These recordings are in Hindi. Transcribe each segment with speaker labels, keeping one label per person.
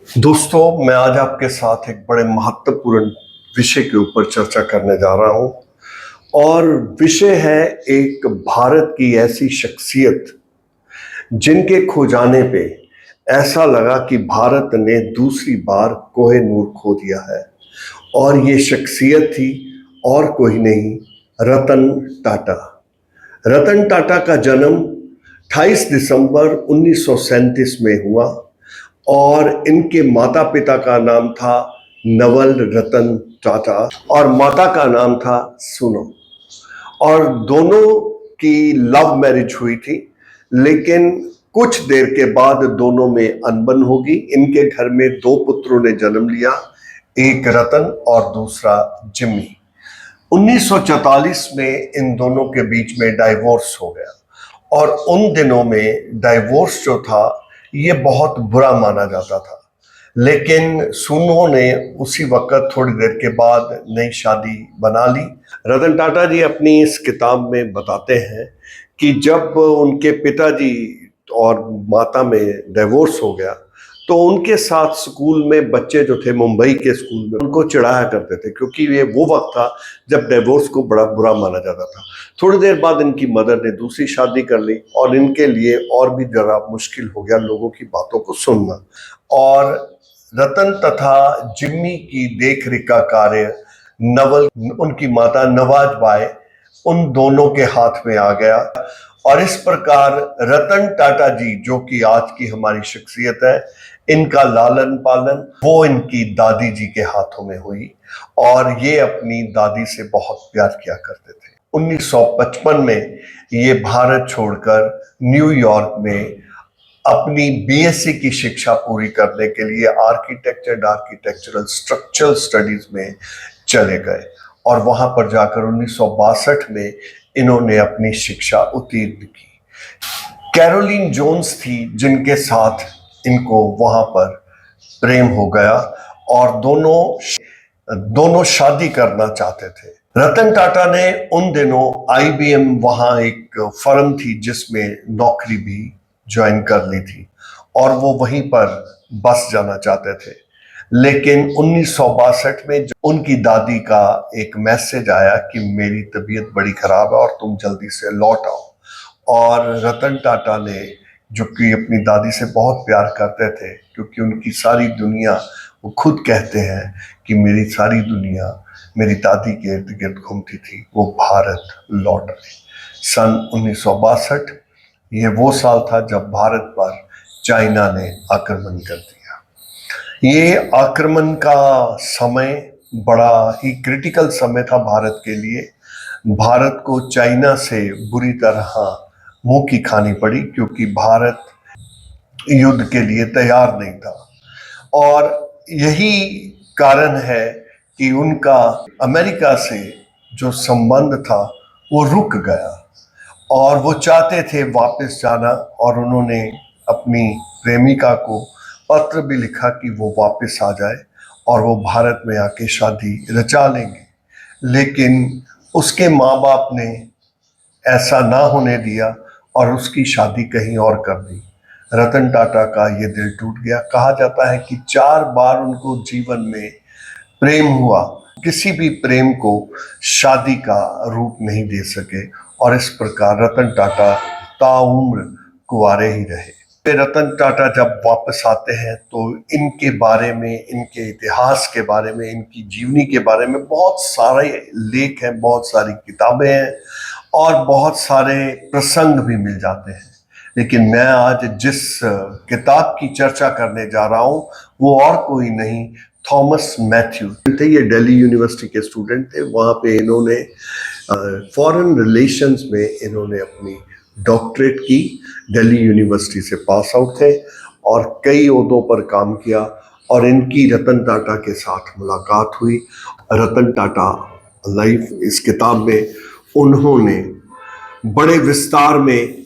Speaker 1: दोस्तों, मैं आज आपके साथ एक बड़े महत्वपूर्ण विषय के ऊपर चर्चा करने जा रहा हूं और विषय है एक भारत की ऐसी शख्सियत जिनके खो जाने पे ऐसा लगा कि भारत ने दूसरी बार कोहिनूर खो दिया है। और ये शख्सियत थी और कोई नहीं, रतन टाटा। रतन टाटा का जन्म 28 दिसंबर 1937 में हुआ और इनके माता पिता का नाम था नवल रतन टाटा और माता का नाम था सुनो। और दोनों की लव मैरिज हुई थी, लेकिन कुछ देर के बाद दोनों में अनबन होगी। इनके घर में दो पुत्रों ने जन्म लिया, एक रतन और दूसरा जिम्मी। 1944 में इन दोनों के बीच में डाइवोर्स हो गया और उन दिनों में डाइवोर्स जो था ये बहुत बुरा माना जाता था। लेकिन सुनो ने उसी वक्त थोड़ी देर के बाद नई शादी बना ली। रतन टाटा जी अपनी इस किताब में बताते हैं कि जब उनके पिताजी और माता में डिवोर्स हो गया तो उनके साथ स्कूल में बच्चे जो थे मुंबई के स्कूल में उनको चिढ़ाया करते थे, क्योंकि ये वो वक्त था जब डिवोर्स को बड़ा बुरा माना जाता था। थोड़ी देर बाद इनकी मदर ने दूसरी शादी कर ली और इनके लिए और भी जरा मुश्किल हो गया लोगों की बातों को सुनना। और रतन तथा जिम्मी की देख रेख का कार्य नवल, उनकी माता नवाज बाई, उन दोनों के हाथ में आ गया। और इस प्रकार रतन टाटा जी, जो कि आज की हमारी शख्सियत है, इनका लालन पालन वो इनकी दादी जी के हाथों में हुई और ये अपनी दादी से बहुत प्यार किया करते थे। 1955 में ये भारत छोड़कर न्यूयॉर्क में अपनी बीएससी की शिक्षा पूरी करने के लिए आर्किटेक्चरल स्ट्रक्चरल स्टडीज में चले गए और वहां पर जाकर 1962 में इन्होंने अपनी शिक्षा उत्तीर्ण की। कैरोलिन जोन्स थी जिनके साथ इनको वहां पर प्रेम हो गया और दोनों शादी करना चाहते थे। रतन टाटा ने उन दिनों आईबीएम, वहां एक फर्म थी जिसमें नौकरी भी ज्वाइन कर ली थी और वो वहीं पर बस जाना चाहते थे। लेकिन 1962 में उनकी दादी का एक मैसेज आया कि मेरी तबीयत बड़ी खराब है और तुम जल्दी से लौट आओ। और रतन टाटा ने, जो कि अपनी दादी से बहुत प्यार करते थे, क्योंकि उनकी सारी दुनिया, वो खुद कहते हैं कि मेरी सारी दुनिया मेरी दादी के इर्द गिर्द घूमती थी, वो भारत लौट आए। सन 1962 ये वो साल था जब भारत पर चाइना ने आक्रमण कर दिया। ये आक्रमण का समय बड़ा ही क्रिटिकल समय था भारत के लिए। भारत को चाइना से बुरी तरह मुंह की खानी पड़ी, क्योंकि भारत युद्ध के लिए तैयार नहीं था। और यही कारण है कि उनका अमेरिका से जो संबंध था वो रुक गया और वो चाहते थे वापस जाना। और उन्होंने अपनी प्रेमिका को पत्र भी लिखा कि वो वापस आ जाए और वो भारत में आके शादी रचा लेंगे। लेकिन उसके माँ बाप ने ऐसा ना होने दिया और उसकी शादी कहीं और कर दी। रतन टाटा का ये दिल टूट गया। कहा जाता है कि 4 बार उनको जीवन में प्रेम हुआ, किसी भी प्रेम को शादी का रूप नहीं दे सके और इस प्रकार रतन टाटा ताउम्र कुंवारे ही रहे। रतन टाटा जब वापस आते हैं तो इनके बारे में, इनके इतिहास के बारे में, इनकी जीवनी के बारे में बहुत सारे लेख हैं, बहुत सारी किताबें हैं और बहुत सारे प्रसंग भी मिल जाते हैं। लेकिन मैं आज जिस किताब की चर्चा करने जा रहा हूँ वो और कोई नहीं, थॉमस मैथ्यू थे। ये दिल्ली यूनिवर्सिटी के स्टूडेंट थे। वहाँ पे इन्होंने फॉरेन रिलेशंस में इन्होंने अपनी डॉक्टरेट की। दिल्ली यूनिवर्सिटी से पास आउट थे और कई ओहदों पर काम किया और इनकी रतन टाटा के साथ मुलाकात हुई। रतन टाटा लाइफ, इस किताब में उन्होंने बड़े विस्तार में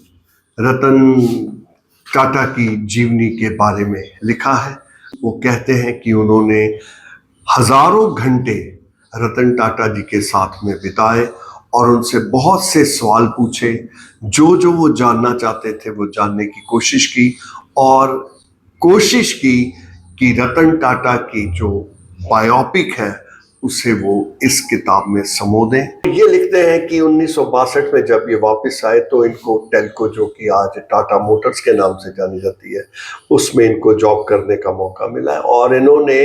Speaker 1: रतन टाटा की जीवनी के बारे में लिखा है। वो कहते हैं कि उन्होंने हजारों घंटे रतन टाटा जी के साथ में बिताए और उनसे बहुत से सवाल पूछे। जो वो जानना चाहते थे वो जानने की कोशिश की और कोशिश की कि रतन टाटा की जो बायोपिक है उसे वो इस किताब में समो दें। ये लिखते हैं कि 1962 में जब ये वापस आए तो इनको टेल्को, जो कि आज टाटा मोटर्स के नाम से जानी जाती है, उसमें इनको जॉब करने का मौका मिला और इन्होंने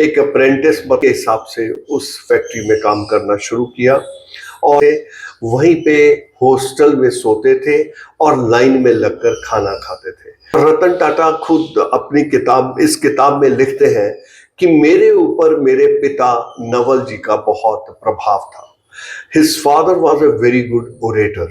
Speaker 1: एक अप्रेंटिस के हिसाब से उस फैक्ट्री में काम करना शुरू किया और वहीं पे हॉस्टल में सोते थे और लाइन में लगकर खाना खाते थे। रतन टाटा खुद अपनी इस किताब में लिखते हैं कि मेरे ऊपर मेरे पिता नवल जी का बहुत प्रभाव था। His father was a very good orator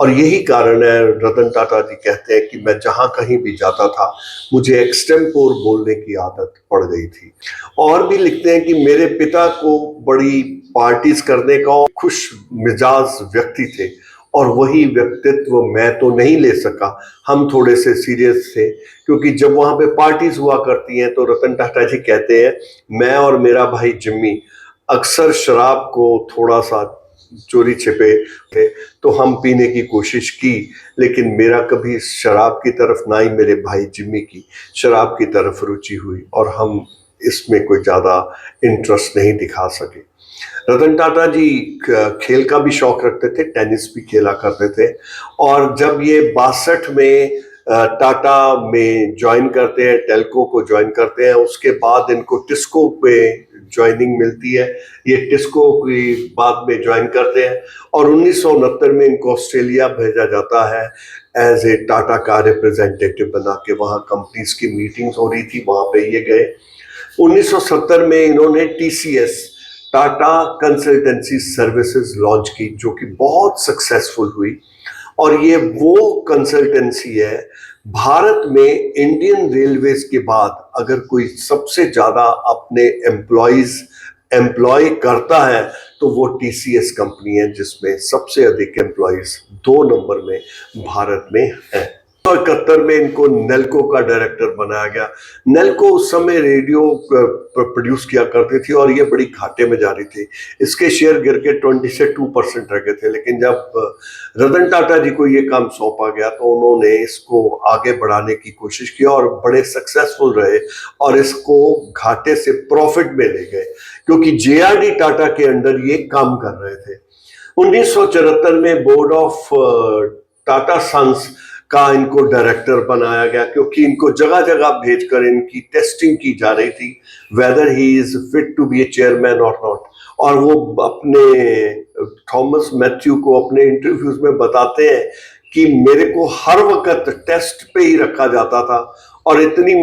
Speaker 1: और यही कारण है, रतन टाटा जी कहते हैं कि मैं जहां कहीं भी जाता था मुझे एक्सटेम्पोर बोलने की आदत पड़ गई थी। और भी लिखते हैं कि मेरे पिता को बड़ी पार्टीज करने का खुश मिजाज व्यक्ति थे और वही व्यक्तित्व मैं तो नहीं ले सका। हम थोड़े से सीरियस थे क्योंकि जब वहां पे पार्टीज हुआ करती हैं तो रतन टाटा जी कहते हैं मैं और मेरा भाई जिम्मी अक्सर शराब को थोड़ा सा चोरी छिपे थे तो हम पीने की कोशिश की, लेकिन मेरा कभी शराब की तरफ ना ही मेरे भाई जिम्मी की शराब की तरफ रुचि हुई और हम इसमें कोई ज़्यादा इंटरेस्ट नहीं दिखा सके। रतन टाटा जी खेल का भी शौक रखते थे, टेनिस भी खेला करते थे और जब ये 62 में टाटा में ज्वाइन करते हैं, टेल्को को ज्वाइन करते हैं, उसके बाद इनको टिस्को पे ज्वाइनिंग मिलती है। ये टिस्को की बाद में ज्वाइन करते हैं और 1969 में इनको ऑस्ट्रेलिया भेजा जाता है एज ए टाटा का रिप्रेजेंटेटिव बना के। वहाँ कंपनीज की मीटिंग्स हो रही थी, वहाँ पे ये गए। 1970 में इन्होंने TCS Tata consultancy services launch की जो कि बहुत सक्सेसफुल हुई और ये वो कंसल्टेंसी है भारत में इंडियन रेलवेज के बाद अगर कोई सबसे ज्यादा अपने एम्प्लॉय करता है तो वो TCS कंपनी है जिसमें सबसे अधिक एम्प्लॉयज 2 नंबर में भारत में है। 1971 में इनको नेल्को का डायरेक्टर बनाया गया। नेल्को उस समय रेडियो प्रोड्यूस किया करती थी और ये बड़ी घाटे में जा रही थी। इसके शेयर गिर के 20 से 2% रह गए थे, लेकिन जब रतन टाटा जी को ये काम सौंपा गया तो उन्होंने इसको आगे बढ़ाने की कोशिश की और बड़े सक्सेसफुल रहे और इसको घाटे से प्रॉफिट में ले गए क्योंकि JRD टाटा के अंडर ये काम कर रहे थे। 1974 में बोर्ड ऑफ टाटा सन्स का इनको डायरेक्टर बनाया गया क्योंकि इनको जगह जगह भेजकर इनकी टेस्टिंग की जा रही थी whether he is fit to be a chairman और नॉट। और वो अपने थॉमस मैथ्यू को अपने इंटरव्यूज में बताते हैं कि मेरे को हर वक्त टेस्ट पे ही रखा जाता था और इतनी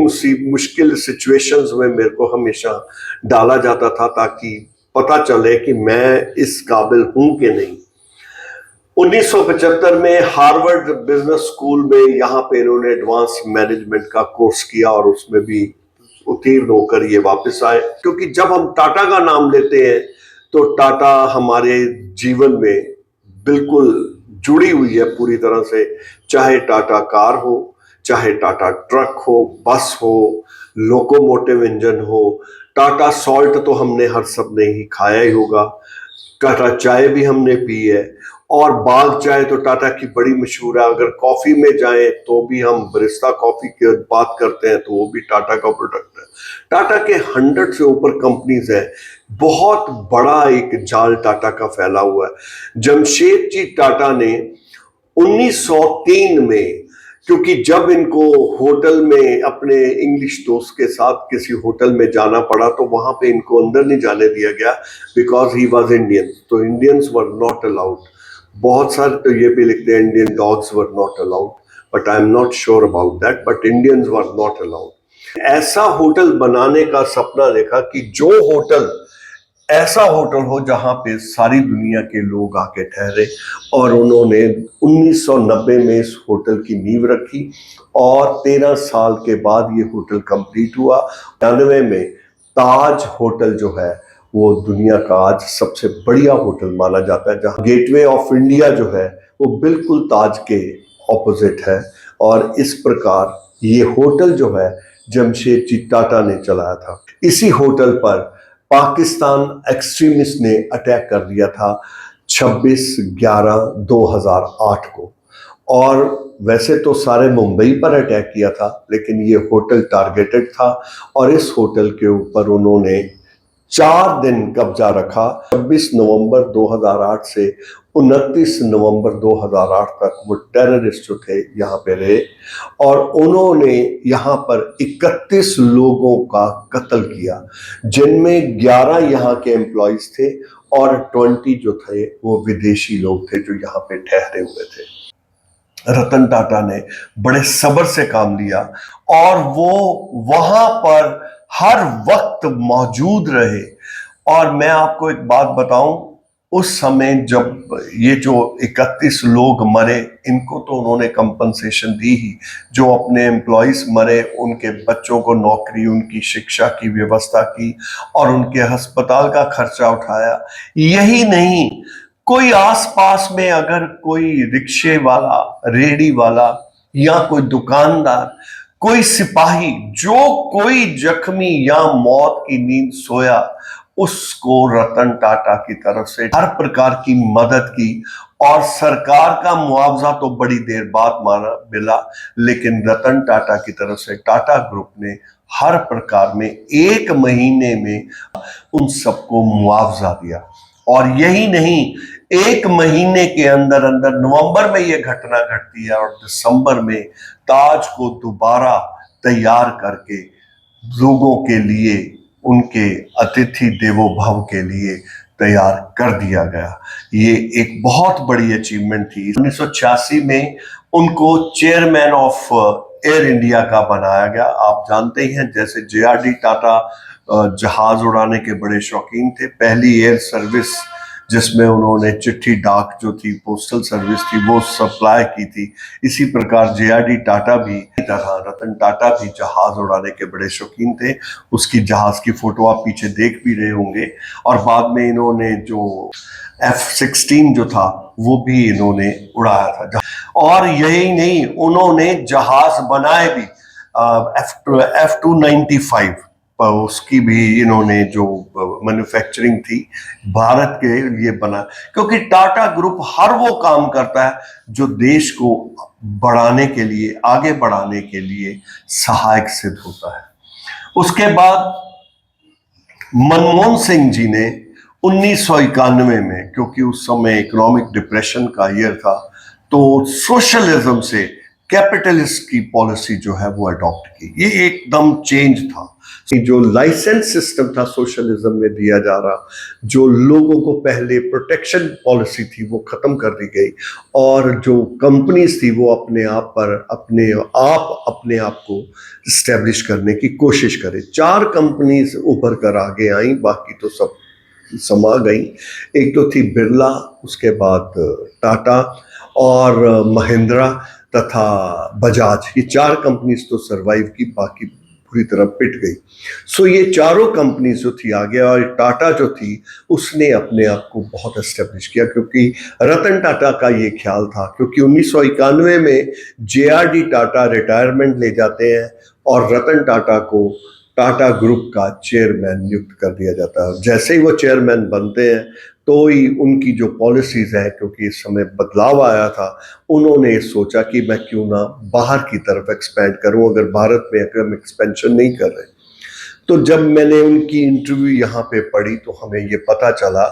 Speaker 1: मुश्किल सिचुएशंस में मेरे को हमेशा डाला जाता था ताकि पता चले कि मैं इस काबिल हूं कि नहीं। 1975 में हार्वर्ड बिजनेस स्कूल में यहाँ पे इन्होंने एडवांस मैनेजमेंट का कोर्स किया और उसमें भी उत्तीर्ण होकर ये वापस आए क्योंकि जब हम टाटा का नाम लेते हैं तो टाटा हमारे जीवन में बिल्कुल जुड़ी हुई है पूरी तरह से, चाहे टाटा कार हो, चाहे टाटा ट्रक हो, बस हो, लोकोमोटिव इंजन हो, टाटा सॉल्ट तो हमने हर सब ने ही खाया ही होगा, टाटा चाय भी हमने पी है और बाग चाय तो टाटा की बड़ी मशहूर है। अगर कॉफी में जाए तो भी हम बरिस्ता कॉफी की बात करते हैं तो वो भी टाटा का प्रोडक्ट है। टाटा के 100 से ऊपर कंपनीज है, बहुत बड़ा एक जाल टाटा का फैला हुआ है। जमशेदजी टाटा ने 1903 में, क्योंकि जब इनको होटल में अपने इंग्लिश दोस्त के साथ किसी होटल में जाना पड़ा तो वहां पे इनको अंदर नहीं जाने दिया गया बिकॉज ही वॉज इंडियन, तो इंडियंस वर नॉट अलाउड। बहुत सारे तो ये भी लिखते हैं Indian dogs were not allowed, but I am not sure about that, but Indians were not allowed. ऐसा होटल बनाने का सपना देखा कि जो होटल ऐसा होटल हो जहां पे सारी दुनिया के लोग आके ठहरे और उन्होंने 1990 में इस होटल की नींव रखी और 13 साल के बाद ये होटल कंप्लीट हुआ। 99 में ताज होटल जो है वो दुनिया का आज सबसे बढ़िया होटल माना जाता है, जहां गेटवे ऑफ इंडिया जो है वो बिल्कुल ताज के ऑपोजिट है। और इस प्रकार ये होटल जो है जमशेदजी टाटा ने चलाया था। इसी होटल पर पाकिस्तान एक्सट्रीमिस्ट ने अटैक कर दिया था 26/11/2008 को और वैसे तो सारे मुंबई पर अटैक किया था, लेकिन ये होटल टारगेटेड था और इस होटल के ऊपर उन्होंने 4 दिन कब्जा रखा। 26 नवंबर 2008 से 29 नवंबर 2008 तक वो टेररिस्ट जो थे यहाँ पे रहे और उन्होंने यहाँ पर 31 लोगों का कत्ल किया, जिनमें 11 यहाँ के एम्प्लॉयज थे और 20 जो थे वो विदेशी लोग थे जो यहाँ पे ठहरे हुए थे। रतन टाटा ने बड़े सब्र से काम लिया और वो वहां पर हर वक्त मौजूद रहे। और मैं आपको एक बात बताऊं, उस समय जब ये जो 31 लोग मरे, इनको तो उन्होंने कंपनसेशन दी ही। जो अपने एम्प्लॉयज मरे, उनके बच्चों को नौकरी, उनकी शिक्षा की व्यवस्था की और उनके अस्पताल का खर्चा उठाया। यही नहीं, कोई आसपास में अगर कोई रिक्शे वाला, रेडी वाला या कोई दुकानदार, कोई सिपाही, जो कोई जख्मी या मौत की नींद सोया, उसको रतन टाटा की तरफ से हर प्रकार की मदद की। और सरकार का मुआवजा तो बड़ी देर बाद मिला, लेकिन रतन टाटा की तरफ से टाटा ग्रुप ने हर प्रकार में 1 महीने में उन सबको मुआवजा दिया। और यही नहीं, 1 महीने के अंदर अंदर नवंबर में यह घटना घटती है और दिसंबर में ताज को दोबारा तैयार करके लोगों के लिए, उनके अतिथि देवो भव के लिए तैयार कर दिया गया। ये एक बहुत बड़ी अचीवमेंट थी। 1986 में उनको चेयरमैन ऑफ एयर इंडिया का बनाया गया। आप जानते ही हैं, जैसे JRD टाटा जहाज उड़ाने के बड़े शौकीन थे। पहली एयर सर्विस जिसमें उन्होंने चिट्ठी डाक जो थी, पोस्टल सर्विस थी, वो सप्लाई की थी। इसी प्रकार JRD टाटा भी, तरह रतन टाटा भी जहाज उड़ाने के बड़े शौकीन थे। उसकी जहाज की फोटो आप पीछे देख भी रहे होंगे। और बाद में इन्होंने जो F-16 जो था वो भी इन्होंने उड़ाया था। और यही नहीं, उन्होंने जहाज बनाए भी, F-295 उसकी भी इन्होंने जो मैन्युफैक्चरिंग थी भारत के लिए बना। क्योंकि टाटा ग्रुप हर वो काम करता है जो देश को बढ़ाने के लिए, आगे बढ़ाने के लिए सहायक सिद्ध होता है। उसके बाद मनमोहन सिंह जी ने 1991 में, क्योंकि उस समय इकोनॉमिक डिप्रेशन का ईयर था, तो सोशलिज्म से कैपिटलिस्ट की पॉलिसी जो है वो अडॉप्ट की। ये एकदम चेंज था। जो लाइसेंस सिस्टम था सोशलिज्म में दिया जा रहा, जो लोगों को पहले प्रोटेक्शन पॉलिसी थी वो खत्म कर दी गई और जो कंपनीज थी वो अपने आप को स्टैब्लिश करने की कोशिश करे। 4 कंपनीज उभर कर आगे आई, बाकी तो सब समा गई। एक तो थी बिरला, उसके बाद टाटा और महिंद्रा तथा बजाज। ये 4 कंपनीज तो सरवाइव की, बाकी पूरी तरह पिट गई। सो ये चारों कंपनीज जो थी आगे, और टाटा जो थी उसने अपने आप को बहुत एस्टेब्लिश किया, क्योंकि रतन टाटा का ये ख्याल था। क्योंकि 1991 में JRD टाटा रिटायरमेंट ले जाते हैं और रतन टाटा को टाटा ग्रुप का चेयरमैन नियुक्त कर दिया जाता है। जैसे ही वो चेयरमैन बनते हैं तो ही उनकी जो पॉलिसीज है, क्योंकि इस समय बदलाव आया था, उन्होंने सोचा कि मैं क्यों ना बाहर की तरफ एक्सपैंड करूं, अगर भारत में अगर हम एक्सपेंशन नहीं कर रहे। तो जब मैंने उनकी इंटरव्यू यहाँ पे पढ़ी तो हमें ये पता चला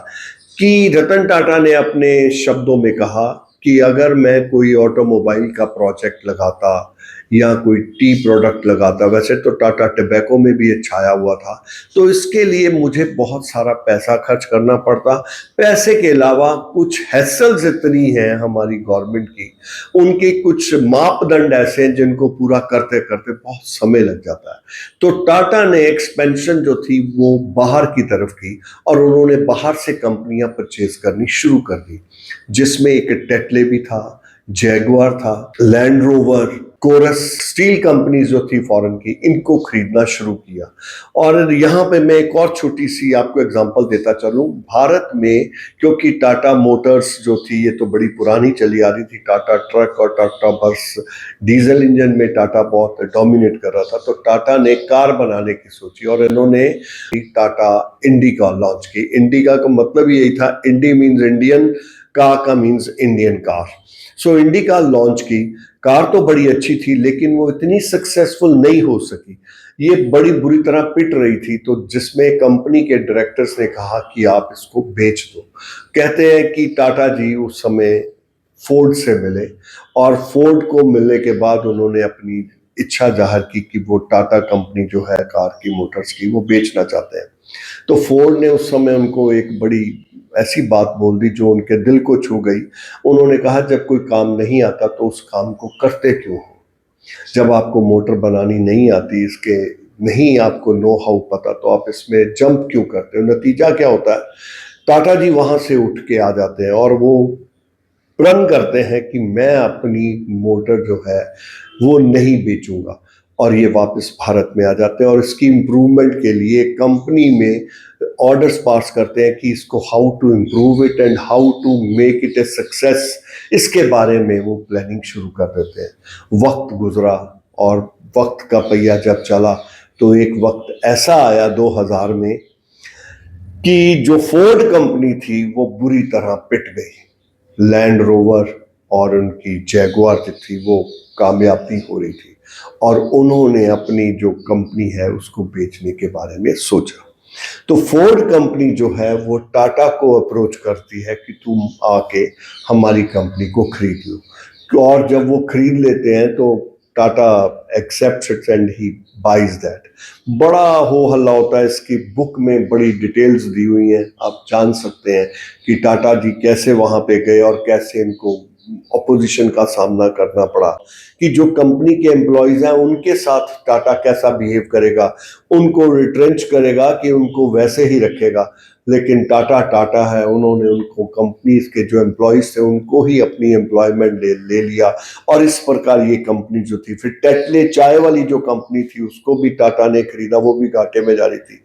Speaker 1: कि रतन टाटा ने अपने शब्दों में कहा कि अगर मैं कोई ऑटोमोबाइल का प्रोजेक्ट लगाता या कोई टी प्रोडक्ट लगाता, वैसे तो टाटा टबैको में भी ये छाया हुआ था, तो इसके लिए मुझे बहुत सारा पैसा खर्च करना पड़ता। पैसे के अलावा कुछ हैसल्स इतनी हैं हमारी गवर्नमेंट की, उनके कुछ मापदंड ऐसे हैं जिनको पूरा करते करते बहुत समय लग जाता है। तो टाटा ने एक्सपेंशन जो थी वो बाहर की तरफ की और उन्होंने बाहर से कंपनियां परचेज करनी शुरू कर दी, जिसमें एक टेटले भी था, जैगुआर था, Land Rover, Corus, steel company जो थी फॉरेन की, इनको खरीदना शुरू किया। और यहाँ पे मैं एक और छोटी सी आपको एग्जांपल देता चलूं। भारत में क्योंकि टाटा मोटर्स जो थी ये तो बड़ी पुरानी चली आ रही थी, टाटा ट्रक और टाटा बस, डीजल इंजन में टाटा बहुत डोमिनेट कर रहा था, तो टाटा ने कार बनाने की सोची और इन्होंने टाटा इंडिका लॉन्च की। इंडिका का मतलब यही था, इंडी मीन्स इंडियन, का मीन्स इंडियन कार। सो इंडिका लॉन्च की। कार तो बड़ी अच्छी थी लेकिन वो इतनी सक्सेसफुल नहीं हो सकी, ये बड़ी बुरी तरह पिट रही थी। तो जिसमें कंपनी के डायरेक्टर्स ने कहा कि आप इसको बेच दो। कहते हैं कि टाटा जी उस समय फोर्ड से मिले और फोर्ड को मिलने के बाद उन्होंने अपनी इच्छा जाहिर की कि वो टाटा कंपनी जो है कार की, मोटर्स की, वो बेचना चाहते हैं। तो फोर्ड ने उस समय उनको एक बड़ी ऐसी बात बोल दी जो उनके दिल को छू गई। उन्होंने कहा जब कोई काम नहीं आता तो उस काम को करते क्यों हो? जब आपको मोटर बनानी नहीं आती, इसके नहीं आपको नो हाउ पता, तो आप इसमें जंप क्यों करते हो? नतीजा क्या होता है? टाटा जी वहां से उठ के आ जाते हैं और वो प्रण करते हैं कि मैं अपनी मोटर जो है वो नहीं बेचूंगा, और ये वापस भारत में आ जाते हैं और इसकी इम्प्रूवमेंट के लिए कंपनी में ऑर्डर्स पास करते हैं कि इसको how to improve it and how to make it a success, इसके बारे में वो प्लानिंग शुरू कर देते हैं। वक्त गुजरा और वक्त का पहिया जब चला तो एक वक्त ऐसा आया 2000 में कि जो फोर्ड कंपनी थी वो बुरी तरह पिट गई। लैंड रोवर और उनकी जैगुआर जो थी वो कामयाब नहीं हो रही थी और उन्होंने अपनी जो कंपनी है उसको बेचने के बारे में सोचा। तो फोर्ड कंपनी जो है वो टाटा को अप्रोच करती है कि तुम आके हमारी कंपनी को खरीद लो, और जब वो खरीद लेते हैं तो Tata accepts it and he buys that. बड़ा हो हल्ला होता है, इसकी बुक में बड़ी डिटेल्स दी हुई हैं, आप जान सकते हैं कि टाटा जी कैसे वहां पे गए और कैसे इनको अपोजिशन का सामना करना पड़ा, कि जो कंपनी के एम्प्लॉयज हैं उनके साथ टाटा कैसा बिहेव करेगा, उनको रिट्रेंच करेगा कि उनको वैसे ही रखेगा। लेकिन टाटा टाटा है, उन्होंने उनको कंपनीज के जो एम्प्लॉयज थे उनको ही अपनी एम्प्लॉयमेंट ले लिया और इस प्रकार ये कंपनी जो थी, फिर टेटले चाय वाली जो कंपनी थी उसको भी टाटा ने खरीदा, वो भी घाटे में जा रही थी।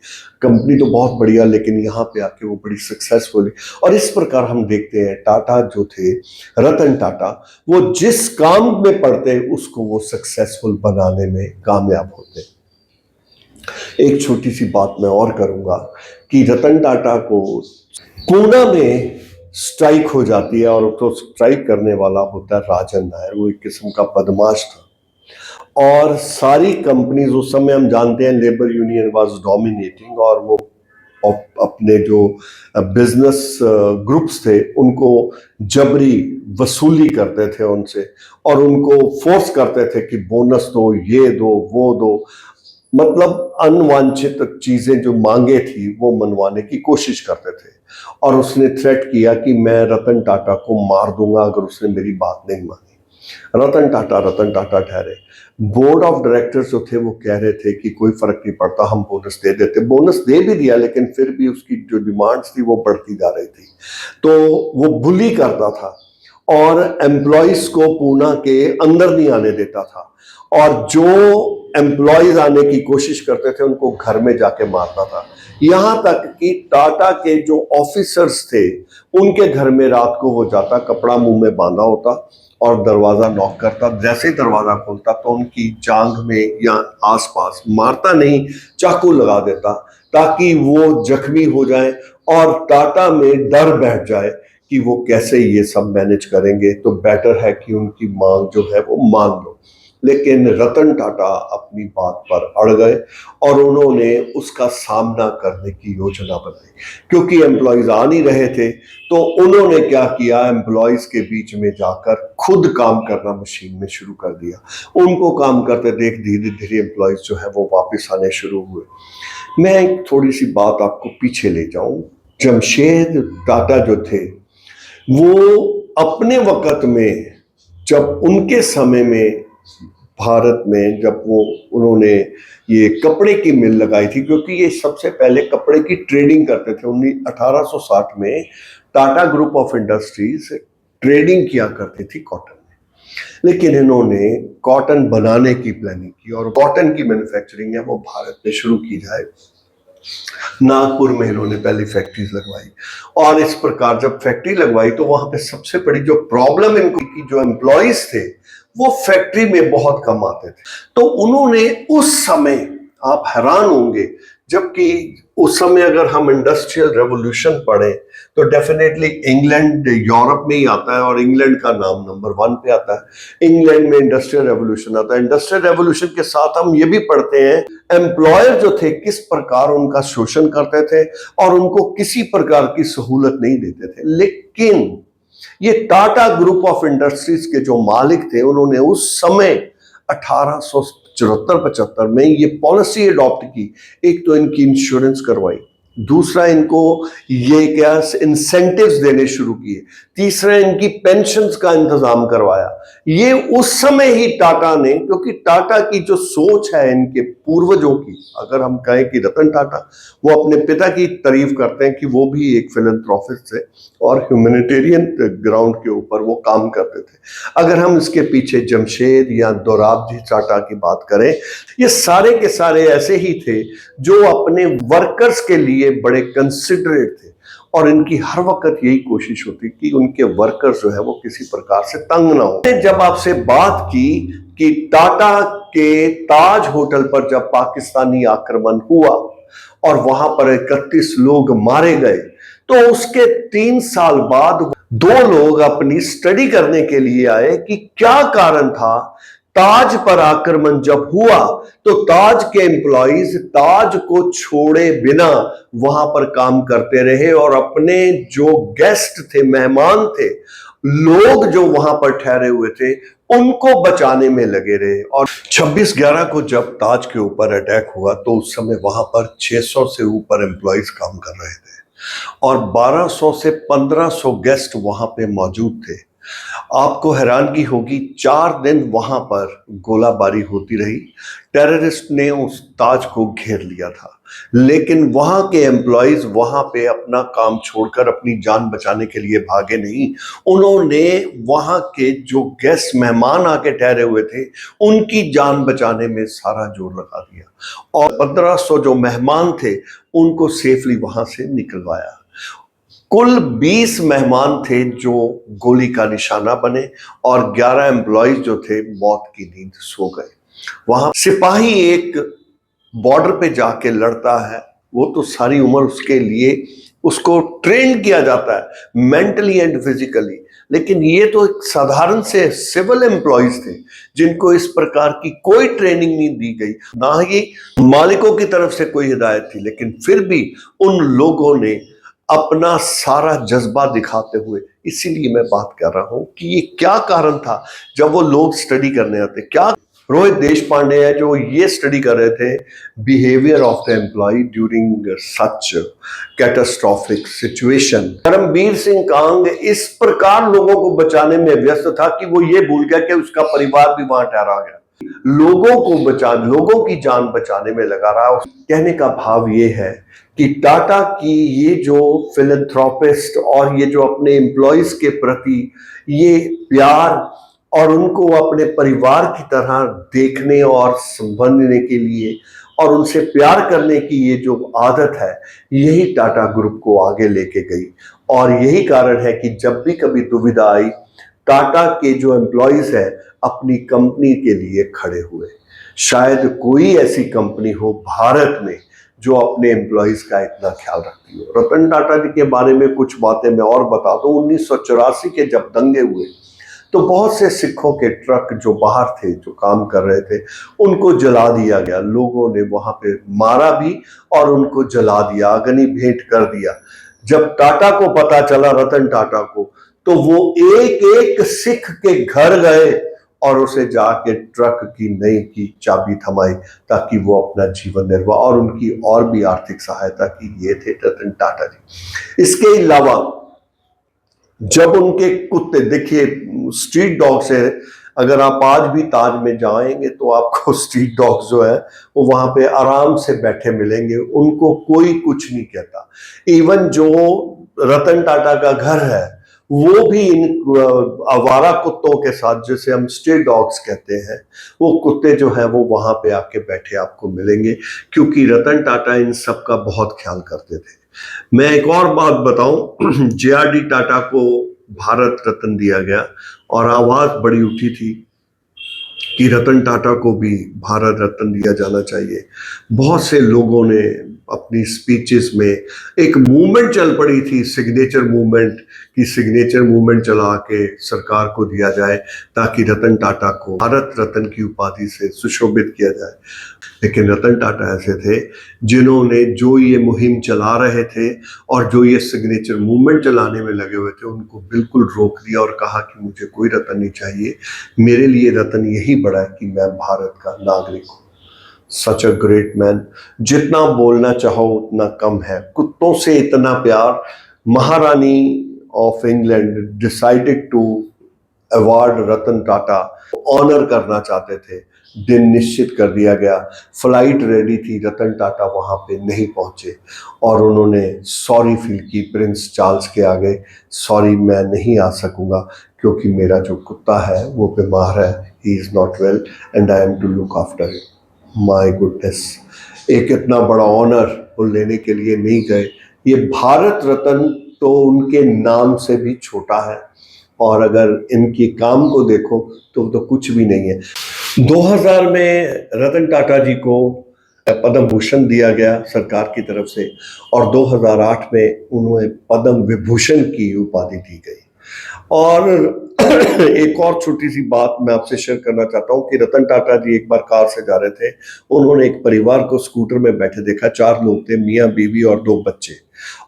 Speaker 1: कंपनी तो बहुत बढ़िया, लेकिन यहाँ पे आके वो बड़ी सक्सेसफुल है। और इस प्रकार हम देखते हैं टाटा जो थे, रतन टाटा, वो जिस काम में पड़ते उसको वो सक्सेसफुल बनाने में कामयाब होते। एक छोटी सी बात मैं और करूंगा कि रतन टाटा को पूना में स्ट्राइक हो जाती है और तो स्ट्राइक करने वाला होता है राजन नायर, वो एक किस्म का बदमाश था। और सारी कंपनीज उस समय हम जानते हैं लेबर यूनियन वाज डोमिनेटिंग, और वो अपने जो बिजनेस ग्रुप्स थे उनको जबरी वसूली करते थे उनसे और उनको फोर्स करते थे कि बोनस दो, ये दो, वो दो, मतलब अनवांछित चीजें जो मांगे थी वो मनवाने की कोशिश करते थे। और उसने थ्रेट किया कि मैं रतन टाटा को मार दूंगा अगर उसने मेरी बात नहीं मानी। रतन टाटा ठहरे। बोर्ड ऑफ डायरेक्टर्स जो थे वो कह रहे थे कि कोई फर्क नहीं पड़ता, हम बोनस दे देते। बोनस दे भी दिया, लेकिन फिर भी उसकी जो डिमांड्स थी वो बढ़ती जा रही थी। तो वो बुली करता था और एम्प्लॉयज को पूना के अंदर नहीं आने देता था, और जो एम्प्लॉयज आने की कोशिश करते थे उनको घर में जाके मारता था। यहां तक कि टाटा के जो ऑफिसर्स थे उनके घर में रात को वो जाता, कपड़ा मुंह में बांधा होता और दरवाजा नॉक करता। जैसे ही दरवाजा खोलता तो उनकी जांघ में या आसपास, मारता नहीं, चाकू लगा देता ताकि वो जख्मी हो जाए और टाटा में डर बैठ जाए कि वो कैसे ये सब मैनेज करेंगे, तो बेटर है कि उनकी मांग जो है वो मान लो। लेकिन रतन टाटा अपनी बात पर अड़ गए और उन्होंने उसका सामना करने की योजना बनाई। क्योंकि एम्प्लॉयज आ नहीं रहे थे तो उन्होंने क्या किया, एम्प्लॉयज के बीच में जाकर खुद काम करना मशीन में शुरू कर दिया। उनको काम करते देख धीरे धीरे एम्प्लॉयज जो है वो वापस आने शुरू हुए। मैं एक थोड़ी सी बात आपको पीछे ले जाऊं। जमशेद टाटा जो थे वो अपने वक्त में, जब उनके समय में भारत में, जब वो उन्होंने ये कपड़े की मिल लगाई थी, क्योंकि ये सबसे पहले कपड़े की ट्रेडिंग करते थे। 1860 में Tata group of industries trading किया करती थी कॉटन में, लेकिन इन्होंने कॉटन बनाने की प्लानिंग की और कॉटन की मैन्युफैक्चरिंग है वो भारत में शुरू की जाए। नागपुर में इन्होंने पहली फैक्ट्रीज लगवाई और इस प्रकार जब फैक्ट्री लगवाई तो वहां पे सबसे बड़ी जो प्रॉब्लम इनको की, जो एम्प्लॉयज थे वो फैक्ट्री में बहुत कम आते थे। तो उन्होंने उस समय, आप हैरान होंगे, जबकि उस समय अगर हम इंडस्ट्रियल रेवोल्यूशन पढ़ें तो डेफिनेटली इंग्लैंड यूरोप में ही आता है और इंग्लैंड का नाम नंबर 1 पे आता है। इंग्लैंड में इंडस्ट्रियल रेवोल्यूशन आता है। इंडस्ट्रियल रेवोल्यूशन के साथ हम ये भी पढ़ते हैं एम्प्लॉयर जो थे किस प्रकार उनका शोषण करते थे और उनको किसी प्रकार की सहूलत नहीं देते थे। लेकिन ये टाटा ग्रुप ऑफ इंडस्ट्रीज के जो मालिक थे उन्होंने उस समय 1874-75 में ये पॉलिसी अडॉप्ट की। एक तो इनकी इंश्योरेंस करवाई, दूसरा इनको ये क्या इंसेंटिव्स देने शुरू किए, तीसरा इनकी पेंशन्स का इंतजाम करवाया। ये उस समय ही टाटा ने, क्योंकि टाटा की जो सोच है इनके पूर्वजों की, अगर हम कहें कि रतन टाटा वो अपने पिता की तारीफ करते हैं कि वो भी एक फिलैंथ्रोपिस्ट थे और ह्यूमैनिटेरियन ग्राउंड के ऊपर वो काम करते थे। अगर हम इसके पीछे जमशेद या दोराबजी टाटा की बात करें, ये सारे के सारे ऐसे ही थे जो अपने वर्कर्स के लिए बड़े कंसिडरेट थे और इनकी हर वक्त यही कोशिश होती कि उनके वर्कर्स जो है वो किसी प्रकार से तंग ना हो। जब आपसे बात की कि टाटा के ताज होटल पर जब पाकिस्तानी आक्रमण हुआ और वहां पर 31 लोग मारे गए, तो उसके 3 साल बाद 2 लोग अपनी स्टडी करने के लिए आए कि क्या कारण था। ताज पर आक्रमण जब हुआ तो ताज के एम्प्लॉइज ताज को छोड़े बिना वहां पर काम करते रहे और अपने जो गेस्ट थे, मेहमान थे, लोग जो वहां पर ठहरे हुए थे, उनको बचाने में लगे रहे। और 26/11 को जब ताज के ऊपर अटैक हुआ तो उस समय वहां पर 600 से ऊपर एम्प्लॉइज काम कर रहे थे और 1200 से 1500 गेस्ट वहां पे मौजूद थे। आपको हैरानगी होगी, 4 दिन वहां पर गोलाबारी होती रही। टेररिस्ट ने उस ताज को घेर लिया था, लेकिन वहां के एम्प्लॉइज वहां पे अपना काम छोड़कर अपनी जान बचाने के लिए भागे नहीं। उन्होंने वहां के जो गेस्ट मेहमान आके ठहरे हुए थे उनकी जान बचाने में सारा जोर लगा दिया और 1500 जो मेहमान थे उनको सेफली वहां से निकलवाया। कुल 20 मेहमान थे जो गोली का निशाना बने और 11 एम्प्लॉइज जो थे मौत की नींद सो गए। वहां सिपाही एक बॉर्डर पे जाके लड़ता है, वो तो सारी उम्र उसके लिए उसको ट्रेन किया जाता है मेंटली एंड फिजिकली, लेकिन ये तो एक साधारण से सिविल एम्प्लॉइज थे जिनको इस प्रकार की कोई ट्रेनिंग नहीं दी गई, ना ही मालिकों की तरफ से कोई हिदायत थी, लेकिन फिर भी उन लोगों ने अपना सारा जज्बा दिखाते हुए, इसीलिए मैं बात कर रहा हूं कि ये क्या कारण था जब वो लोग स्टडी करने आते। क्या रोहित देशपांडे है जो ये स्टडी कर रहे थे behaviour of the employ during such catastrophic situation. Karambir Singh Kang इस प्रकार लोगों को बचाने में व्यस्त था कि वो ये भूल गया कि उसका परिवार भी वहां ठहरा गया। लोगों की जान बचाने में लगा रहा। कहने का भाव ये है कि टाटा की ये जो फिलैंथ्रोपिस्ट और ये जो अपने एम्प्लॉइज के प्रति ये प्यार और उनको अपने परिवार की तरह देखने और संभालने के लिए और उनसे प्यार करने की ये जो आदत है, यही टाटा ग्रुप को आगे लेके गई। और यही कारण है कि जब भी कभी दुविधा आई, टाटा के जो एम्प्लॉइज है अपनी कंपनी के लिए खड़े हुए। शायद कोई ऐसी कंपनी हो भारत में जो अपने एम्प्लॉइज का इतना ख्याल रखती हो। रतन टाटा जी के बारे में कुछ बातें मैं और बता दूं। 1984 के जब दंगे हुए तो बहुत से सिखों के ट्रक जो बाहर थे, जो काम कर रहे थे, उनको जला दिया गया। लोगों ने वहां पे मारा भी और उनको जला दिया, अग्नि भेंट कर दिया। जब टाटा को पता चला, रतन टाटा को, तो वो एक एक सिख के घर गए और उसे जाके ट्रक की नई की चाबी थमाई ताकि वो अपना जीवन निर्वाह और उनकी और भी आर्थिक सहायता की। ये थे रतन टाटा जी। इसके अलावा जब उनके कुत्ते, देखिए स्ट्रीट डॉग्स है, अगर आप आज भी ताज में जाएंगे तो आपको स्ट्रीट डॉग्स जो है वो वहां पे आराम से बैठे मिलेंगे, उनको कोई कुछ नहीं कहता। इवन जो रतन टाटा का घर है वो भी इन आवारा कुत्तों के साथ, जैसे हम स्ट्रीट डॉग्स कहते हैं, वो कुत्ते जो हैं वो वहां पे आके बैठे आपको मिलेंगे, क्योंकि रतन टाटा इन सब का बहुत ख्याल करते थे। मैं एक और बात बताऊं, JRD टाटा को भारत रत्न दिया गया और आवाज बड़ी उठी थी कि रतन टाटा को भी भारत रत्न दिया जाना चाहिए। बहुत से लोगों ने अपनी स्पीचेस में, एक मूवमेंट चल पड़ी थी, सिग्नेचर मूवमेंट, कि सिग्नेचर मूवमेंट चला के सरकार को दिया जाए ताकि रतन टाटा को भारत रत्न की उपाधि से सुशोभित किया जाए। लेकिन रतन टाटा ऐसे थे जिन्होंने जो ये मुहिम चला रहे थे और जो ये सिग्नेचर मूवमेंट चलाने में लगे हुए थे, उनको बिल्कुल रोक दिया और कहा कि मुझे कोई रत्न नहीं चाहिए, मेरे लिए रत्न यही बड़ा है कि मैं भारत का नागरिक हूँ। सच अ ग्रेट मैन। जितना बोलना चाहो उतना कम है। कुत्तों से इतना प्यार। महारानी of England decided to award Ratan Tata, honour करना चाहते थे। दिन निश्चित कर दिया गया, फ्लाइट रेडी थी, रतन टाटा वहां पे नहीं पहुंचे और उन्होंने सॉरी फील की प्रिंस चार्ल्स के आगे, सॉरी मैं नहीं आ सकूंगा क्योंकि मेरा जो कुत्ता है वो बीमार है, he is not well and I am to look after him. My goodness, एक इतना बड़ा ऑनर वो लेने के लिए नहीं गए। ये भारत रत्न तो उनके नाम से भी छोटा है और अगर इनकी काम को देखो तो कुछ भी नहीं है। 2000 में रतन टाटा जी को पद्म भूषण दिया गया सरकार की तरफ से और 2008 में उन्हें पद्म विभूषण की उपाधि दी गई। और एक और छोटी सी बात मैं आपसे शेयर करना चाहता हूँ कि रतन टाटा जी एक बार कार से जा रहे थे, उन्होंने एक परिवार को स्कूटर में बैठे देखा, 4 लोग थे, मियाँ बीवी और 2 बच्चे,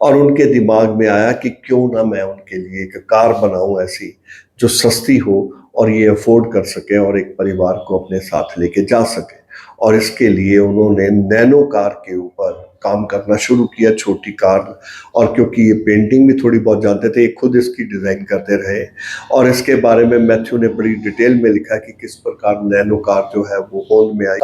Speaker 1: और उनके दिमाग में आया कि क्यों ना मैं उनके लिए एक कार बनाऊं ऐसी जो सस्ती हो और ये अफोर्ड कर सके और एक परिवार को अपने साथ लेके जा सके। और इसके लिए उन्होंने नैनो कार के ऊपर काम करना शुरू किया, छोटी कार। और क्योंकि ये पेंटिंग भी थोड़ी बहुत जानते थे, खुद इसकी डिजाइन करते रहे और इसके बारे में मैथ्यू ने बड़ी डिटेल में लिखा कि किस प्रकार नैनो कार जो है वो होंद में आई।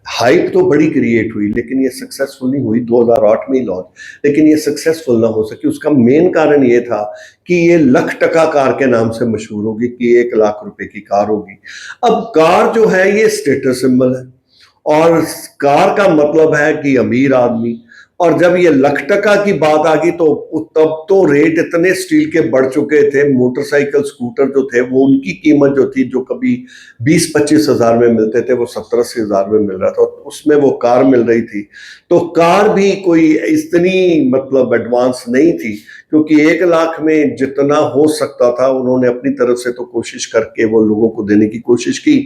Speaker 1: हाइप तो बड़ी क्रिएट हुई लेकिन ये सक्सेसफुल नहीं हुई, 2008 में ही लॉन्च, लेकिन ये सक्सेसफुल ना हो सकी। उसका मेन कारण ये था कि ये लाख टका कार के नाम से मशहूर होगी, कि 1 लाख रुपए की कार होगी। अब कार जो है ये स्टेटस सिंबल है और कार का मतलब है कि अमीर आदमी। और जब ये लाख टका की बात आ गई तो तब तो रेट इतने स्टील के बढ़ चुके थे। मोटरसाइकिल स्कूटर जो थे वो उनकी कीमत जो थी, जो कभी 20-25 हजार में मिलते थे, वो 70-80 हजार में मिल रहा था, उसमें वो कार मिल रही थी। तो कार भी कोई इतनी मतलब एडवांस नहीं थी, क्योंकि 1 लाख में जितना हो सकता था उन्होंने अपनी तरफ से तो कोशिश करके वो लोगों को देने की कोशिश की,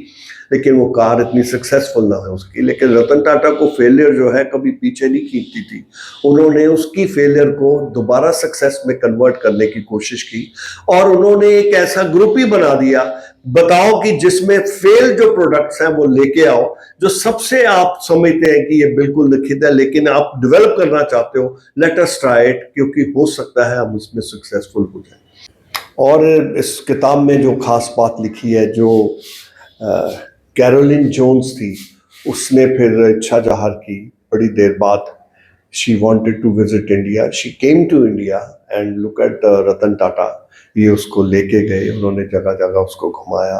Speaker 1: लेकिन वो कार इतनी सक्सेसफुल ना है उसकी। लेकिन रतन टाटा को फेलियर जो है कभी पीछे नहीं खींचती थी, उन्होंने उसकी फेलियर को दोबारा सक्सेस में कन्वर्ट करने की कोशिश की और उन्होंने एक ऐसा ग्रुप ही बना दिया, बताओ कि जिसमें फेल जो प्रोडक्ट्स हैं वो लेके आओ, जो सबसे आप समझते हैं कि ये बिल्कुल लिखित है लेकिन आप डेवलप करना चाहते हो, लेट अस ट्राई इट, क्योंकि हो सकता है हम उसमें सक्सेसफुल हो जाए। और इस किताब में जो खास बात लिखी है, जो कैरोलिन जोन्स थी, उसने फिर इच्छा जाहिर की बड़ी देर बाद, she wanted to visit India, she came to India and look at Ratan Tata. ये उसको लेके गए, उन्होंने जगह जगह उसको घुमाया,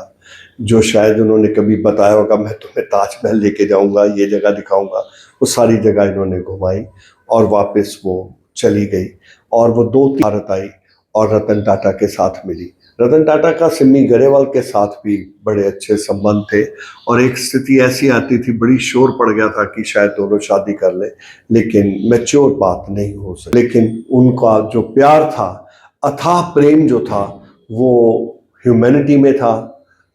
Speaker 1: जो शायद उन्होंने कभी बताया होगा मैं तुम्हें ताजमहल लेके जाऊंगा, ये जगह दिखाऊंगा, वो सारी जगह इन्होंने घुमाई और वापस वो चली गई। और वो 2 भारत आई और रतन टाटा के साथ मिली। रतन टाटा का सिमी गरेवाल के साथ भी बड़े अच्छे संबंध थे और एक स्थिति ऐसी आती थी, बड़ी शोर पड़ गया था कि शायद दोनों शादी कर ले, लेकिन मैच्योर बात नहीं हो सकी। लेकिन उनका जो प्यार था, अथाह प्रेम जो था, वो ह्यूमैनिटी में था,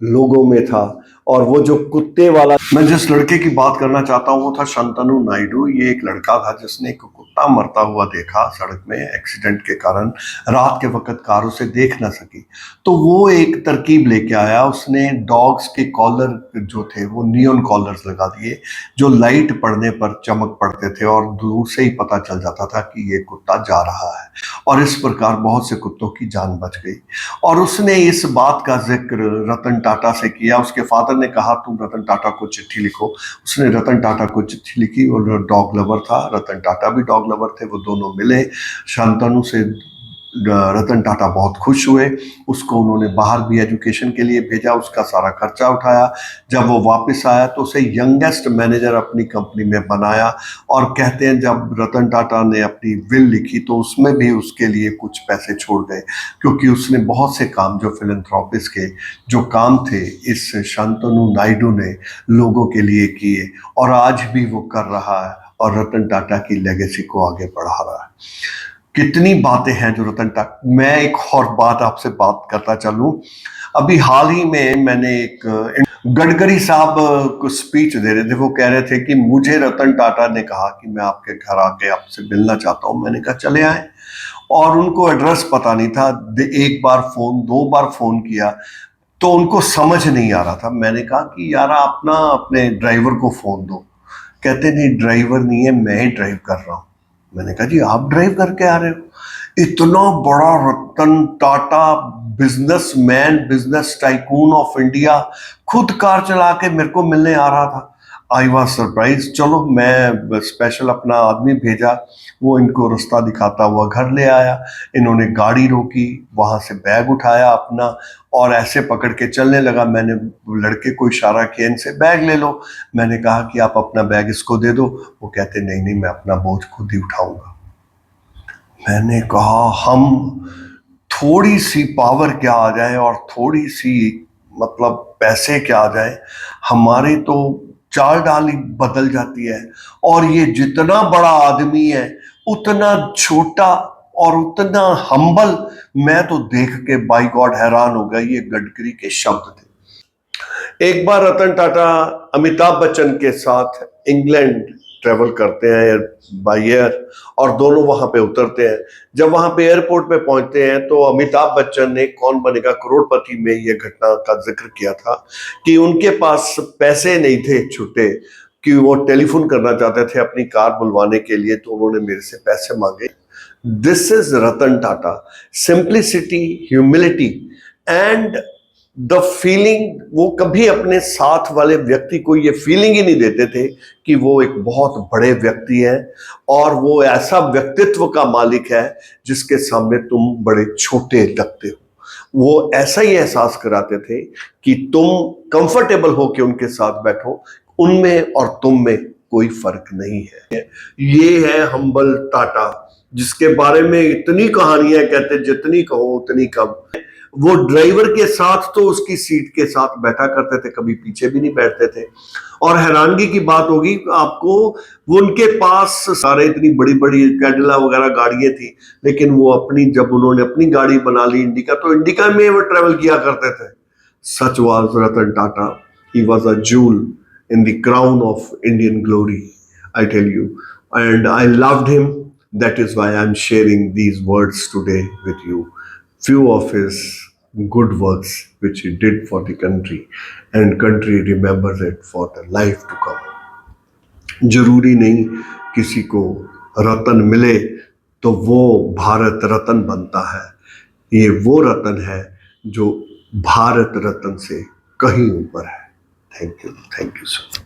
Speaker 1: लोगों में था। और वो जो कुत्ते वाला, मैं जिस लड़के की बात करना चाहता हूँ वो था शंतनु नायडू। ये एक लड़का था जिसने एक कुत्ता मरता हुआ देखा सड़क में एक्सीडेंट के कारण, रात के वक्त कार उसे देख ना सकी, तो वो एक तरकीब लेके आया, उसने डॉग्स के कॉलर जो थे वो नियॉन कॉलर्स लगा दिए, जो लाइट पड़ने पर चमक पड़ते थे और दूर से ही पता चल जाता था कि ये कुत्ता जा रहा है। और इस प्रकार बहुत से कुत्तों की जान बच गई। और उसने इस बात का जिक्र रतन टाटा से किया। उसके फादर ने कहा तुम रतन टाटा को चिट्ठी लिखो, उसने रतन टाटा को चिट्ठी लिखी। और डॉग लवर था, रतन टाटा भी डॉग लवर थे, वो दोनों मिले, शांतनु से रतन टाटा बहुत खुश हुए। उसको उन्होंने बाहर भी एजुकेशन के लिए भेजा, उसका सारा खर्चा उठाया। जब वो वापस आया तो उसे यंगेस्ट मैनेजर अपनी कंपनी में बनाया। और कहते हैं जब रतन टाटा ने अपनी विल लिखी तो उसमें भी उसके लिए कुछ पैसे छोड़ गए, क्योंकि उसने बहुत से काम जो फिलैंथ्रोपिस्ट के जो काम थे इस शांतनु नायडू ने लोगों के लिए किए, और आज भी वो कर रहा है और रतन टाटा की लेगेसी को आगे बढ़ा रहा है। कितनी बातें हैं जो रतन टाटा। मैं एक और बात आपसे बात करता चलूं। अभी हाल ही में मैंने एक गडकरी साहब को स्पीच दे रहे थे। वो कह रहे थे कि मुझे रतन टाटा ने कहा कि मैं आपके घर आके आपसे मिलना चाहता हूं। मैंने कहा चले आए, और उनको एड्रेस पता नहीं था। एक बार फोन, दो बार फोन किया तो उनको समझ नहीं आ रहा था। मैंने कहा कि यार आप ना अपने ड्राइवर को फोन दो। कहते नहीं ड्राइवर नहीं है, मैं ही ड्राइव कर रहा हूं। मैंने कहा जी आप ड्राइव करके आ रहे हो? इतना बड़ा Ratan Tata, businessman, business tycoon of India, खुद कार चला के मेरे को मिलने आ रहा था। I was surprise. चलो मैं स्पेशल अपना आदमी भेजा, वो इनको रास्ता दिखाता हुआ घर ले आया। इन्होंने गाड़ी रोकी, वहां से बैग उठाया अपना और ऐसे पकड़ के चलने लगा। मैंने लड़के को इशारा किया इनसे बैग ले लो। मैंने कहा कि आप अपना बैग इसको दे दो। वो कहते नहीं नहीं मैं अपना बोझ खुद ही उठाऊंगा। मैंने कहा हम थोड़ी सी पावर क्या आ जाए और थोड़ी सी मतलब पैसे क्या आ जाए, हमारी तो चाल डाल ही बदल जाती है। और ये जितना बड़ा आदमी है उतना छोटा और उतना हम्बल। मैं तो देख के बाय गॉड हैरान हो गया। ये गडकरी के शब्द थे। एक बार रतन टाटा अमिताभ बच्चन के साथ इंग्लैंड ट्रेवल करते हैं बाय एयर, और दोनों वहां पे उतरते हैं। जब वहां पे एयरपोर्ट पे पहुंचते हैं तो अमिताभ बच्चन ने कौन बनेगा करोड़पति में ये घटना का जिक्र किया था कि उनके पास पैसे नहीं थे छुट्टे, कि वो टेलीफोन करना चाहते थे अपनी कार बुलवाने के लिए, तो उन्होंने मेरे से पैसे मांगे। This is Ratan Tata. Simplicity, humility and the feeling. वो कभी अपने साथ वाले व्यक्ति को ये फीलिंग ही नहीं देते थे कि वो एक बहुत बड़े व्यक्ति है और वो ऐसा व्यक्तित्व का मालिक है जिसके सामने तुम बड़े छोटे लगते हो। वो ऐसा ही एहसास कराते थे कि तुम कंफर्टेबल हो के उनके साथ बैठो, उनमें और तुम में कोई फर्क नहीं है। ये है हम्बल टाटा, जिसके बारे में इतनी कहानियां कहते जितनी कहो उतनी कम। वो ड्राइवर के साथ तो उसकी सीट के साथ बैठा करते थे, कभी पीछे भी नहीं बैठते थे। और हैरानगी की बात होगी आपको, वो उनके पास सारे इतनी बड़ी बड़ी कैडिला वगैरह गाड़ियां थी, लेकिन वो अपनी जब उन्होंने अपनी गाड़ी बना ली इंडिका, तो इंडिका में वो ट्रेवल किया करते थे। Such was Ratan Tata. He was a jewel in the crown of Indian glory, I tell you. And I loved him. That is why I'm sharing these words today with you. Few of his good works which he did for the country, and country remembers it for the life to come. जरूरी नहीं किसी को रतन मिले तो वो भारत रत्न बनता है। ये वो रतन है जो भारत रत्न से कहीं ऊपर है। Thank you so much.